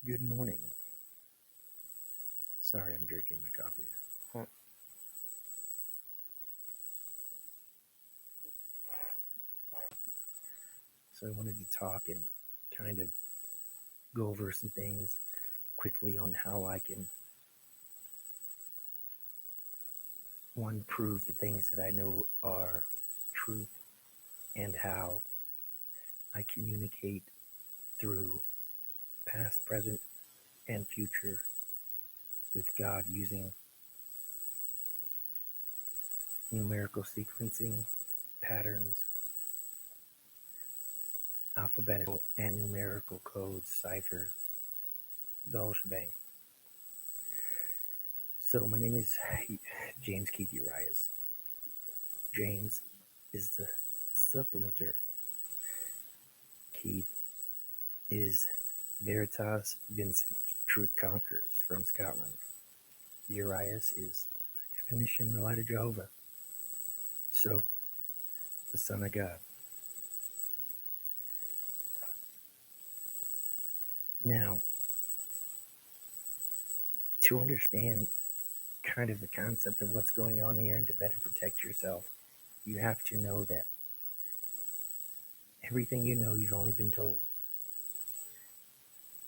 Good morning. Sorry, I'm drinking my coffee. Huh. So, I wanted to talk and kind of go over some things quickly on how I can, one, prove the things that I know are truth and how I communicate through past, present, and future with God using numerical sequencing, patterns, alphabetical and numerical codes, ciphers, the whole shebang. So, my name is James K.Urias. James is the supplanter. Keith is Veritas Vincent, Truth Conquers from Scotland. Urias is, by definition, the light of Jehovah. So, the Son of God. Now, to understand kind of the concept of what's going on here and to better protect yourself, you have to know that everything you know you've only been told.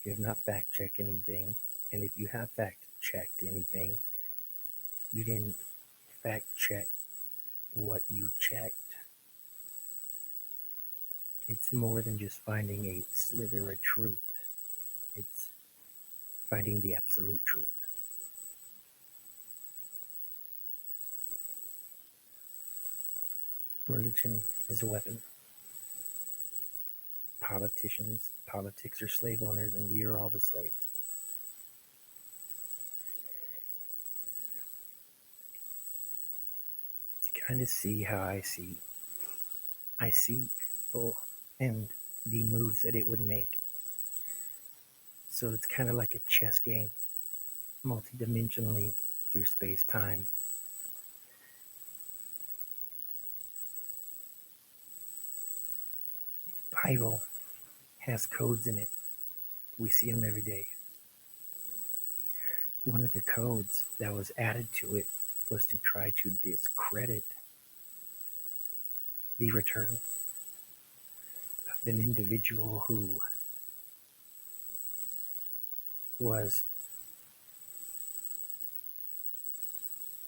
You have not fact checked anything, and if you have fact checked anything, you didn't fact check what you checked. It's more than just finding a slither of truth. It's finding the absolute truth. Religion is a weapon. Politics are slave owners, and we are all the slaves. To kind of see how I see people and the moves that it would make. So it's kind of like a chess game, multidimensionally through space time. Bible has codes in it. We see them every day. One of the codes that was added to it was to try to discredit the return of an individual who was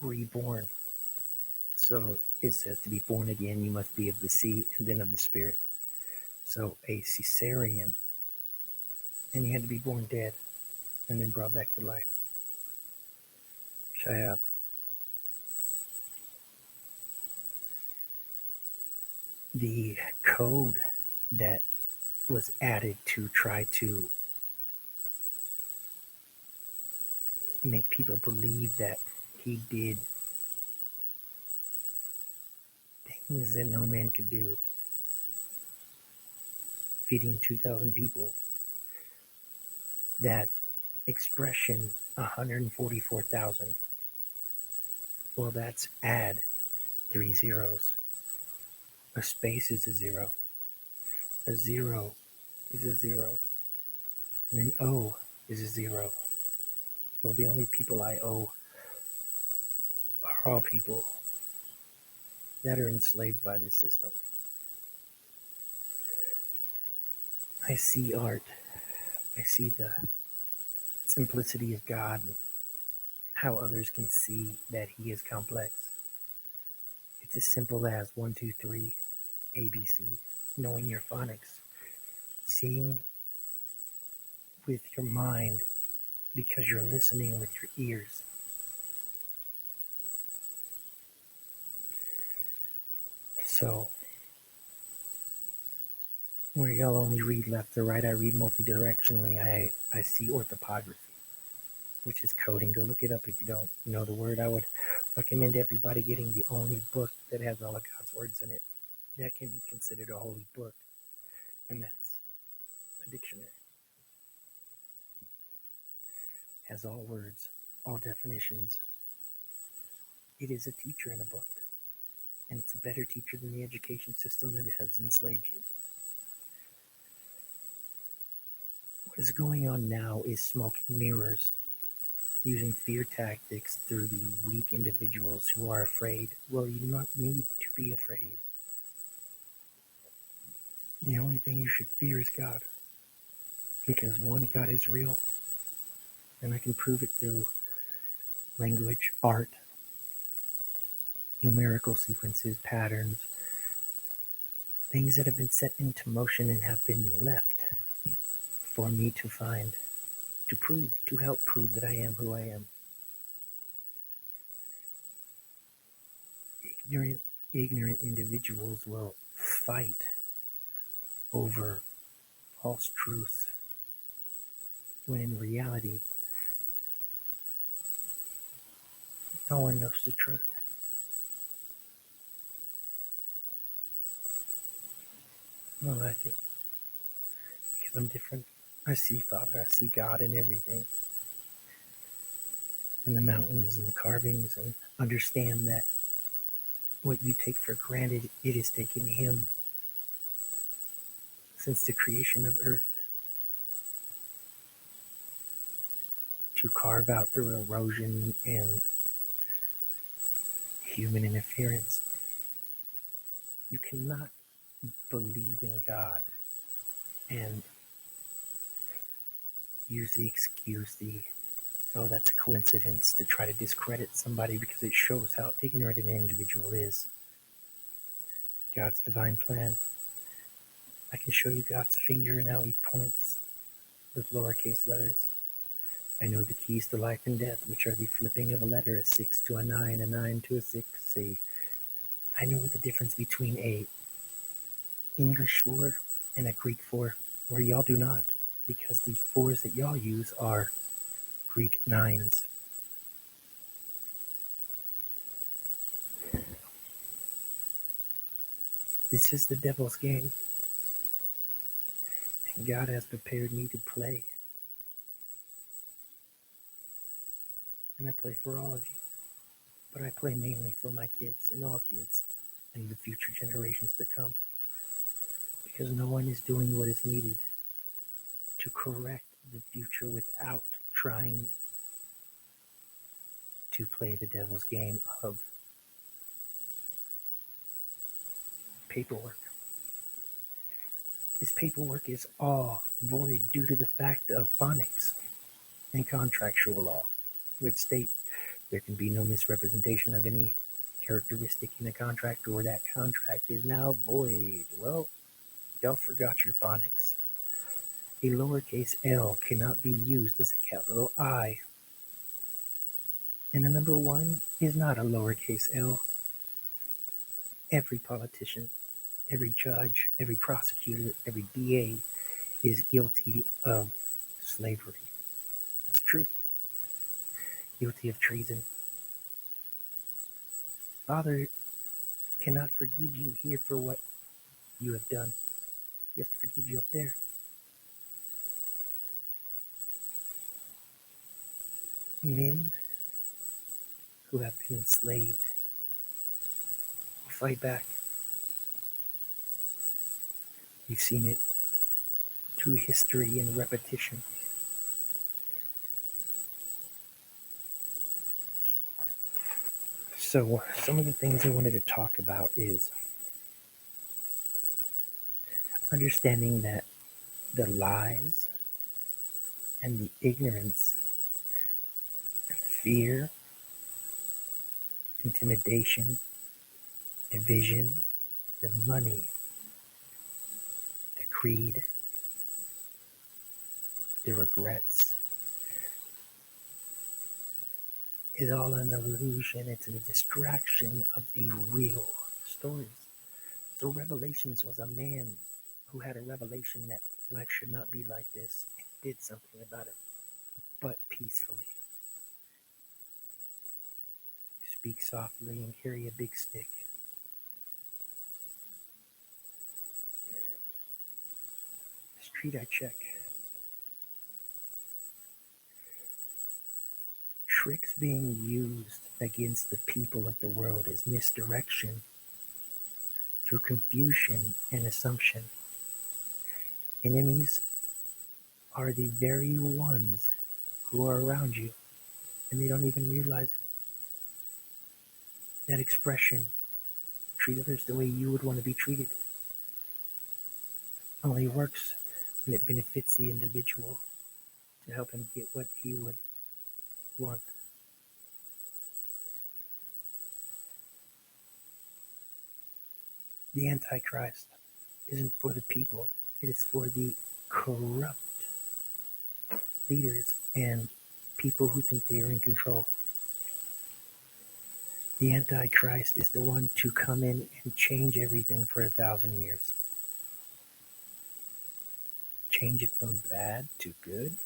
reborn. So it says to be born again, you must be of the seed and then of the spirit. So a Caesarean, and you had to be born dead and then brought back to life. Shia, the code that was added to try to make people believe that he did things that no man could do, feeding 2,000 people. That expression, 144,000. Well, that's add three zeros. A space is a zero. A zero is a zero. And an O is a zero. Well, the only people I owe are all people that are enslaved by the system. I see art. I see the simplicity of God and how others can see that He is complex. It's as simple as 1, 2, 3, ABC, knowing your phonics, seeing with your mind because you're listening with your ears. So, where y'all only read left to right, I read multidirectionally. I see orthography, which is coding. Go look it up if you don't know the word. I would recommend everybody getting the only book that has all of God's words in it that can be considered a holy book, and that's a dictionary. It has all words, all definitions. It is a teacher in a book, and it's a better teacher than the education system that has enslaved you. is going on now is smoke and mirrors, using fear tactics through the weak individuals who are afraid. Well, you do not need to be afraid. The only thing you should fear is God, because one, God is real, and I can prove it through language, art, numerical sequences, patterns, things that have been set into motion and have been left for me to find, to prove, to help prove that I am who I am. Ignorant, ignorant individuals will fight over false truths, when in reality, no one knows the truth. Well, I do, because I'm different. I see Father, I see God in everything, in the mountains and the carvings, and understand that what you take for granted, it is taken Him since the creation of earth to carve out through erosion and human interference. You cannot believe in God and use the excuse, oh, that's a coincidence, to try to discredit somebody, because it shows how ignorant an individual is. God's divine plan. I can show you God's finger and how He points with lowercase letters. I know the keys to life and death, which are the flipping of a letter, a 6 to a 9, a 9 to a 6. I know the difference between a English 4 and a Greek 4, where y'all do not, because the 4s that y'all use are Greek 9s. This is the devil's game, and God has prepared me to play. And I play for all of you, but I play mainly for my kids and all kids and the future generations to come, because no one is doing what is needed to correct the future without trying to play the devil's game of paperwork. This paperwork is all void due to the fact of phonics and contractual law, which state there can be no misrepresentation of any characteristic in a contract, or that contract is now void. Well, y'all forgot your phonics. A lowercase l cannot be used as a capital I, and a number 1 is not a lowercase l. Every politician, every judge, every prosecutor, every DA is guilty of slavery. That's true. Guilty of treason. Father cannot forgive you here for what you have done. He has to forgive you up there. Men who have been enslaved fight back. We've seen it through history and repetition. So, some of the things I wanted to talk about is understanding that the lies and the ignorance, fear, intimidation, division, the money, the greed, the regrets, is all an illusion. It's a distraction of the real stories. The Revelations was a man who had a revelation that life should not be like this and did something about it, but peacefully. Speak softly and carry a big stick. Street I check. Tricks being used against the people of the world is misdirection through confusion and assumption. Enemies are the very ones who are around you, and they don't even realize it. That expression, treat others the way you would want to be treated, only works when it benefits the individual to help him get what he would want. The Antichrist isn't for the people, it is for the corrupt leaders and people who think they are in control. The Antichrist is the one to come in and change everything for 1,000 years. Change it from bad to good.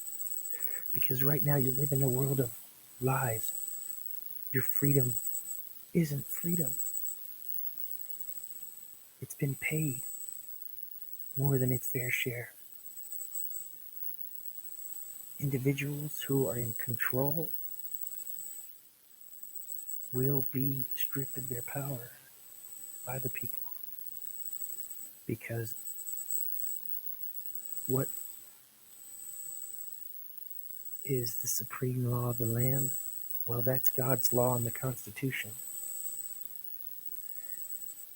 Because right now you live in a world of lies. Your freedom isn't freedom. It's been paid more than its fair share. Individuals who are in control will be stripped of their power by the people. Because what is the supreme law of the land? Well, that's God's law in the Constitution.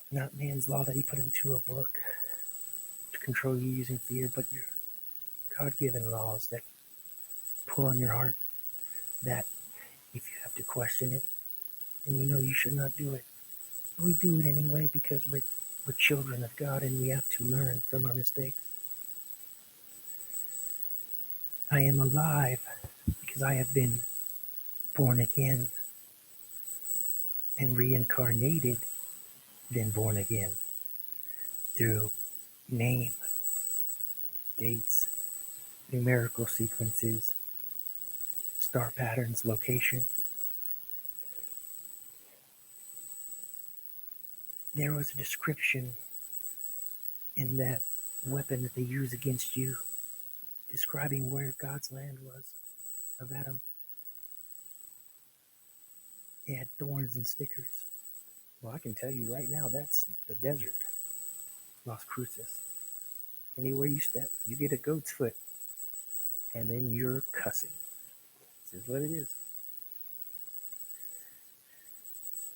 Not man's law that he put into a book to control you using fear, but your God-given laws that pull on your heart, that if you have to question it, then you know you should not do it. But we do it anyway because we're children of God and we have to learn from our mistakes. I am alive because I have been born again and reincarnated, then born again through name, dates, numerical sequences, star patterns, location. There was a description in that weapon that they use against you, describing where God's land was of Adam. It had thorns and stickers. Well, I can tell you right now, that's the desert, Las Cruces. Anywhere you step, you get a goat's foot, and then you're cussing. This is what it is.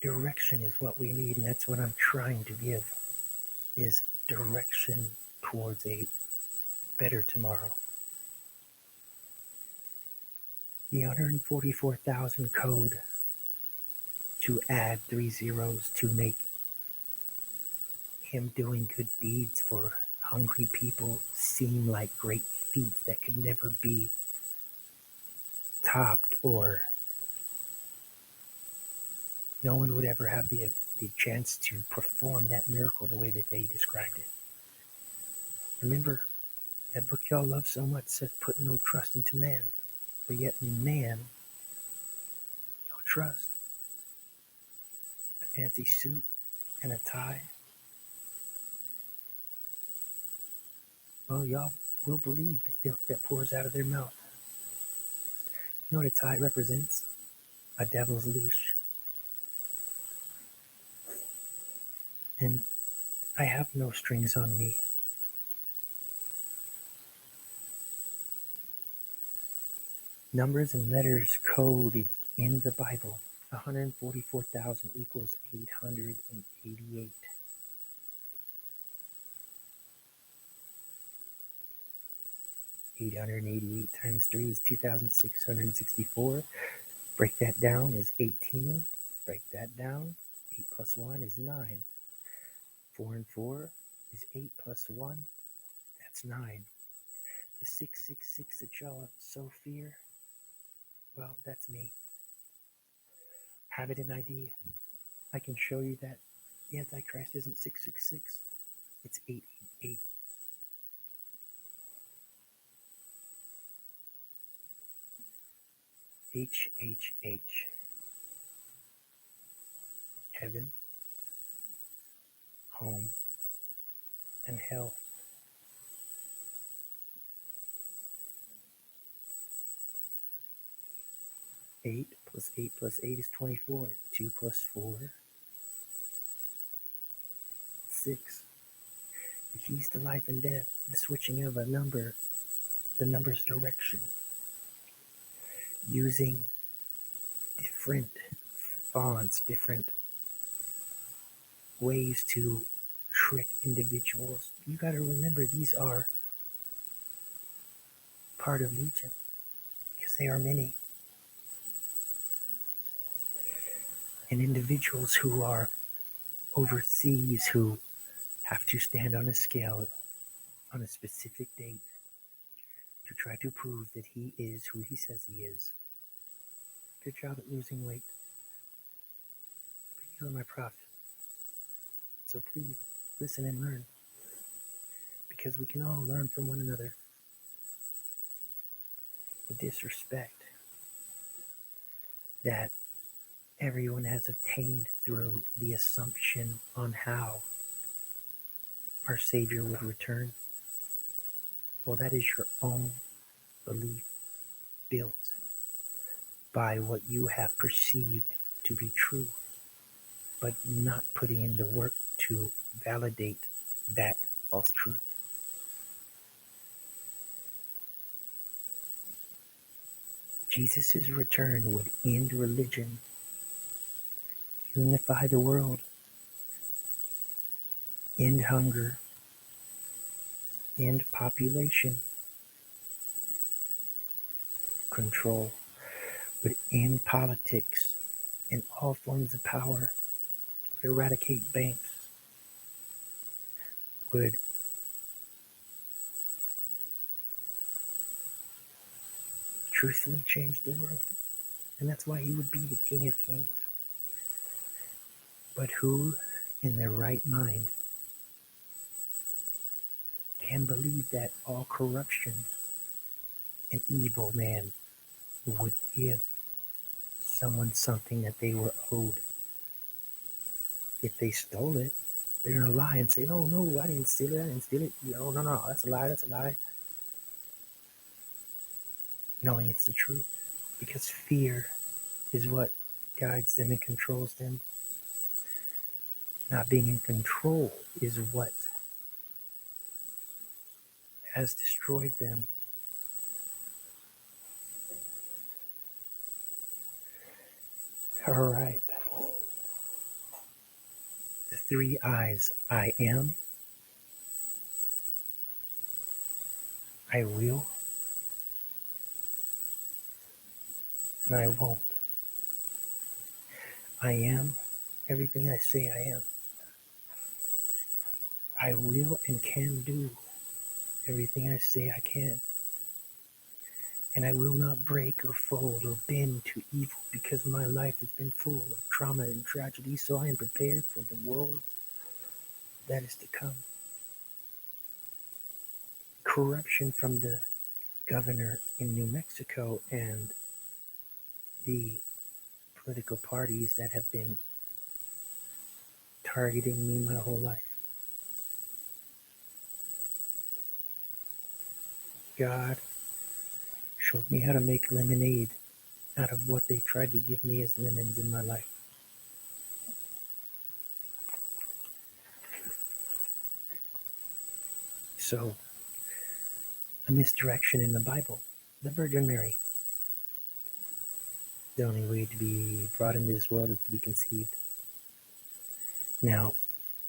Direction is what we need, and that's what I'm trying to give, is direction towards a better tomorrow. The 144,000 code to add 3 zeros to make him doing good deeds for hungry people seem like great feats that could never be topped, or no one would ever have the chance to perform that miracle the way that they described it. Remember, that book y'all love so much says put no trust into man, but yet in man, y'all trust a fancy suit and a tie. Well, y'all will believe the filth that pours out of their mouth. You know what a tie represents? A devil's leash. And I have no strings on me. Numbers and letters coded in the Bible. 144,000 equals 888. 888 times 3 is 2,664. Break that down is 18. Break that down. 8 plus 1 is 9. 4 and 4 is 8 plus 1. That's 9. The 666 that y'all so fear, well, that's me. Have it in ID. I can show you that the Antichrist isn't 666. It's 888. HHH. Heaven, home, and hell. Eight plus 8 is 24. 2 plus 4, 6. The keys to life and death. The switching of a number the number's direction, using different fonts, different ways to trick individuals. You got to remember these are part of Legion because they are many. And individuals who are overseas who have to stand on a scale on a specific date to try to prove that he is who he says he is. Good job at losing weight. But you are my prophet. So please listen and learn. Because we can all learn from one another. The disrespect that everyone has obtained through the assumption on how our Savior would return. Well, that is your own belief built by what you have perceived to be true, but not putting in the work to validate that false truth. Jesus' return would end religion, unify the world, end hunger, end population control, would end politics and all forms of power, would eradicate banks, would truthfully change the world. And that's why he would be the King of Kings. But who in their right mind can believe that all corruption and evil man would give someone something that they were owed? If they stole it, they're going to lie and say, oh, no, I didn't steal it. Oh, no, that's a lie. Knowing it's the truth. Because fear is what guides them and controls them. Not being in control is what has destroyed them. All right. The three I's: I am, I will, and I won't. I am everything I say I am. I will and can do everything I say I can. And I will not break or fold or bend to evil because my life has been full of trauma and tragedy, so I am prepared for the world that is to come. Corruption from the governor in New Mexico and the political parties that have been targeting me my whole life. God showed me how to make lemonade out of what they tried to give me as lemons in my life. So, a misdirection in the Bible. The Virgin Mary. The only way to be brought into this world is to be conceived. Now,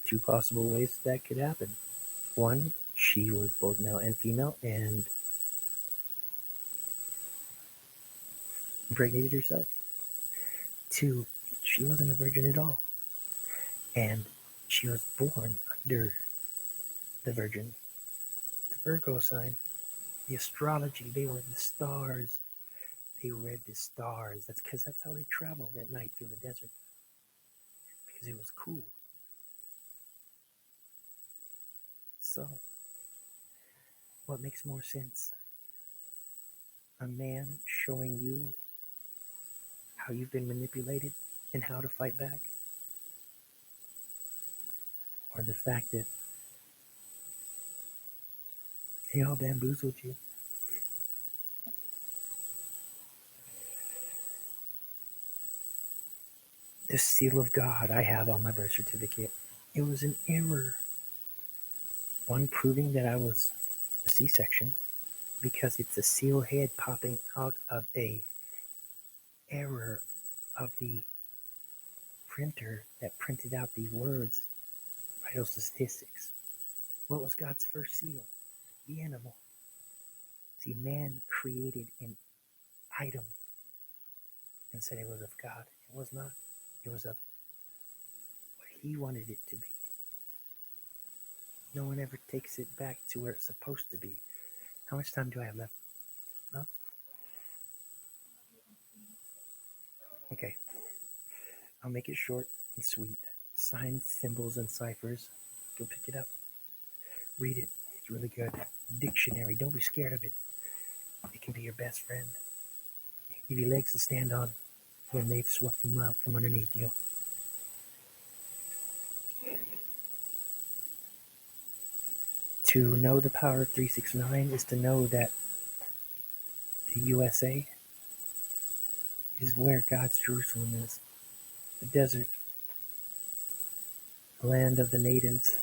two possible ways that could happen. One, she was both male and female and impregnated herself. Two, she wasn't a virgin at all. And she was born under the Virgin. The Virgo sign, the astrology, they were the stars. They read the stars. That's because that's how they traveled at night through the desert. Because it was cool. So, what makes more sense? A man showing you how you've been manipulated and how to fight back? Or the fact that they all bamboozled you? The seal of God I have on my birth certificate. It was an error. One proving that I was a C-section because it's a seal head popping out of a error of the printer that printed out the words, vital statistics. What was God's first seal? The animal. See, man created an item and said it was of God. It was not. It was of what he wanted it to be. No one ever takes it back to where it's supposed to be. How much time do I have left? Huh? Okay. I'll make it short and sweet. Signs, symbols, and ciphers. Go pick it up. Read it. It's really good. Dictionary. Don't be scared of it. It can be your best friend. Give you legs to stand on when they've swept them out from underneath you. To know the power of 369 is to know that the USA is where God's Jerusalem is. The desert, the land of the natives.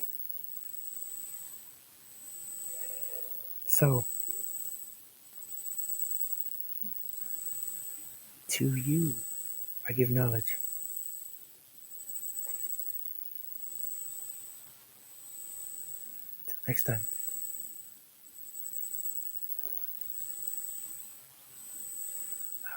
So, to you, I give knowledge. Till next time.